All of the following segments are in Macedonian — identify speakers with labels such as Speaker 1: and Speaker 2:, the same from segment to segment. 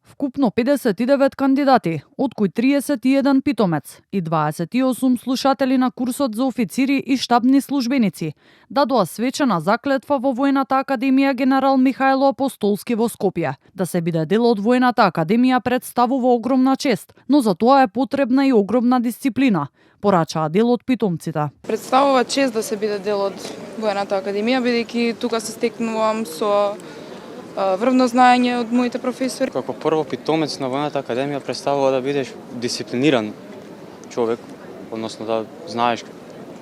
Speaker 1: Вкупно 59 кандидати, од кои 31 питомец и 28 слушатели на курсот за официри и штабни службеници дадоа свечена заклетва во Војната академија Генерал Михајло Апостолски во Скопје. Да се биде дел од Војната академија представува огромна чест, но за тоа е потребна и огромна дисциплина, порачаа дел од питомците.
Speaker 2: Представува чест да се биде дел од Војната академија, бидејќи тука се стекнувам со врвно знаење од моите професори.
Speaker 3: Како прво питомец на Војната академија представува да бидеш дисциплиниран човек, односно да знаеш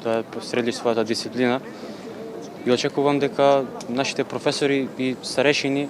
Speaker 3: да средиш својата дисциплина, и очекувам дека нашите професори и старешини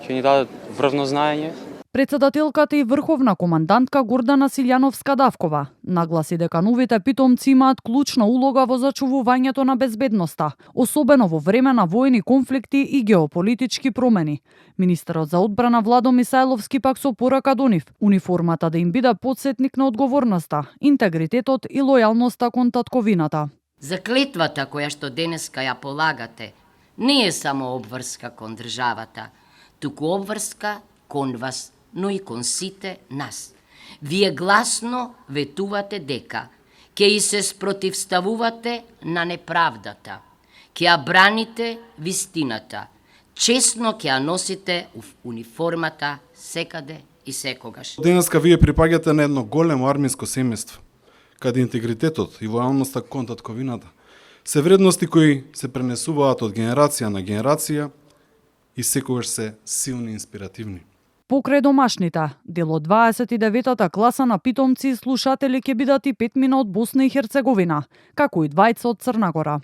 Speaker 3: ќе ни дадат врвно знаење.
Speaker 1: Председателката и врховна командантка Гордана Силјановска-Давкова нагласи дека новите питомци имаат клучна улога во зачувувањето на безбедноста, особено во време на војни конфликти и геополитички промени. Министерот за одбрана Владо Мисајловски пак со порака до нив униформата да им биде потсетник на одговорноста, интегритетот и лојалноста кон татковината.
Speaker 4: Заклетвата која што денеска ја полагате не е само обврска кон државата, туку обврска кон вас, но и кон сите нас. Вие гласно ветувате дека ќе и се спротивставувате на неправдата, ќе ја браните вистината, честно ќе ја носите униформата секаде и секогаш.
Speaker 5: Денеска вие припаѓате на едно големо армиско семејство, каде интегритетот и лојалноста кон татковината се вредности кои се пренесуваат од генерација на генерација и секогаш се силни и инспиративни.
Speaker 1: Покрај домашните, дел од 29-та класа на питомци и слушатели ќе бидат и 5 од Босна и Херцеговина, како и 2 од Црна Гора.